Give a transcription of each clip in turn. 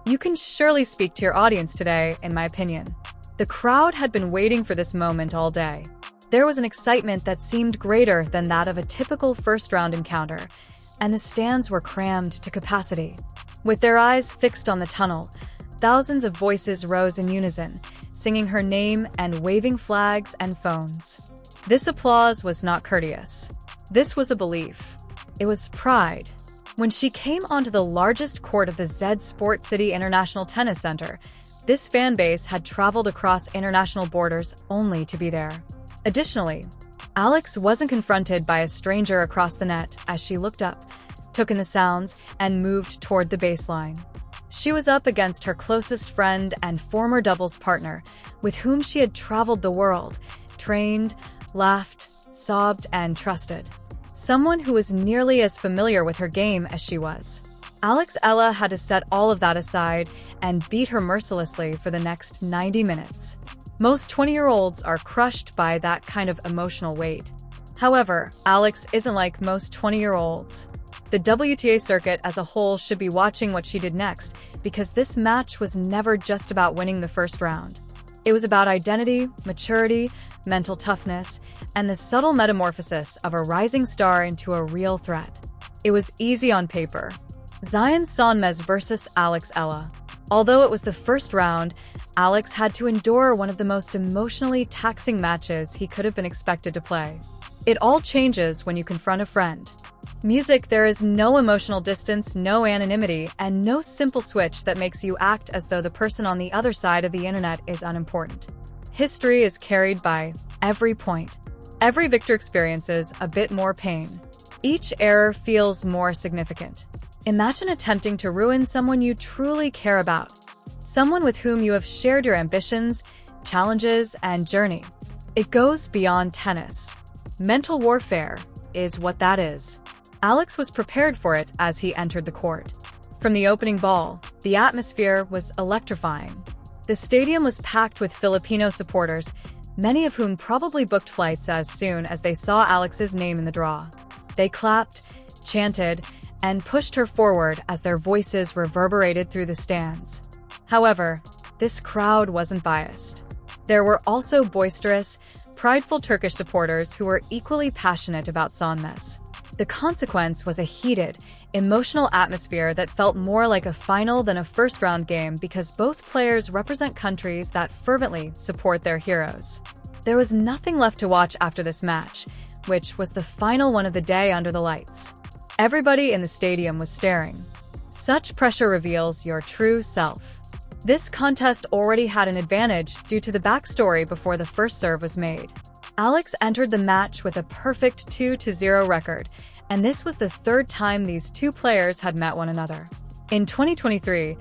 You can surely speak to your audience today, in my opinion. The crowd had been waiting for this moment all day. There was an excitement that seemed greater than that of a typical first-round encounter, and the stands were crammed to capacity. With their eyes fixed on the tunnel, thousands of voices rose in unison, singing her name and waving flags and phones. This applause was not courteous. This was a belief. It was pride. When she came onto the largest court of the Z Sport City International Tennis Center, this fan base had traveled across international borders only to be there. Additionally, Alex wasn't confronted by a stranger across the net as she looked up, took in the sounds, and moved toward the baseline. She was up against her closest friend and former doubles partner, with whom she had traveled the world, trained, laughed, sobbed, and trusted. Someone who was nearly as familiar with her game as she was. Alex Eala had to set all of that aside and beat her mercilessly for the next 90 minutes. Most 20-year-olds are crushed by that kind of emotional weight. However, Alex isn't like most 20-year-olds. The WTA circuit as a whole should be watching what she did next, because this match was never just about winning the first round. It was about identity, maturity, mental toughness, and the subtle metamorphosis of a rising star into a real threat. It was easy on paper. Zion Sonmez versus Alex Eala. Although it was the first round, Alex had to endure one of the most emotionally taxing matches he could have been expected to play. It all changes when you confront a friend. Music, there is no emotional distance, no anonymity, and no simple switch that makes you act as though the person on the other side of the internet is unimportant. History is carried by every point. Every victor experiences a bit more pain. Each error feels more significant. Imagine attempting to ruin someone you truly care about. Someone with whom you have shared your ambitions, challenges, and journey. It goes beyond tennis. Mental warfare is what that is. Alex was prepared for it as he entered the court. From the opening ball, the atmosphere was electrifying. The stadium was packed with Filipino supporters, many of whom probably booked flights as soon as they saw Alex's name in the draw. They clapped, chanted, and pushed her forward as their voices reverberated through the stands. However, this crowd wasn't biased. There were also boisterous, prideful Turkish supporters who were equally passionate about Sonmez. The consequence was a heated, emotional atmosphere that felt more like a final than a first-round game because both players represent countries that fervently support their heroes. There was nothing left to watch after this match, which was the final one of the day under the lights. Everybody in the stadium was staring. Such pressure reveals your true self. This contest already had an advantage due to the backstory before the first serve was made. Alex entered the match with a perfect 2-0 record, and this was the third time these two players had met one another. In 2023,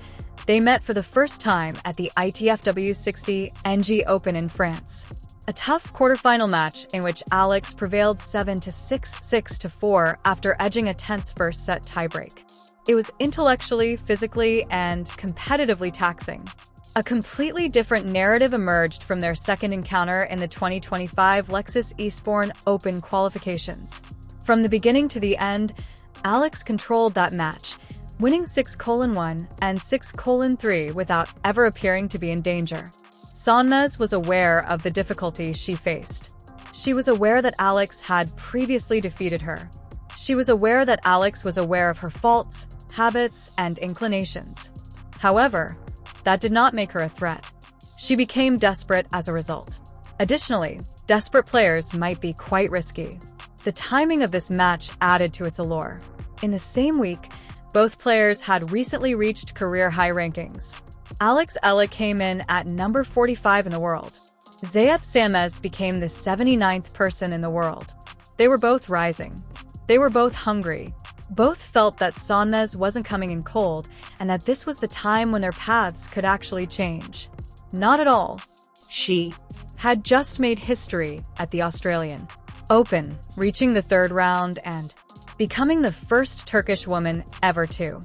they met for the first time at the ITF W60 NG Open in France. A tough quarterfinal match in which Alex prevailed 7-6, 6-4 after edging a tense first set tiebreak. It was intellectually, physically, and competitively taxing. A completely different narrative emerged from their second encounter in the 2025 Lexus Eastbourne Open qualifications. From the beginning to the end, Alex controlled that match, winning 6-1 and 6-3 without ever appearing to be in danger. Sonmez was aware of the difficulties she faced. She was aware that Alex had previously defeated her. She was aware that Alex was aware of her faults, habits, and inclinations. However, that did not make her a threat. She became desperate as a result. Additionally, desperate players might be quite risky. The timing of this match added to its allure. In the same week, both players had recently reached career-high rankings. Alex Eala came in at number 45 in the world. Zayep Sonmez became the 79th person in the world. They were both rising. They were both hungry. Both felt that Sonmez wasn't coming in cold and that this was the time when their paths could actually change. Not at all. She had just made history at the Australian Open, reaching the third round and becoming the first Turkish woman ever to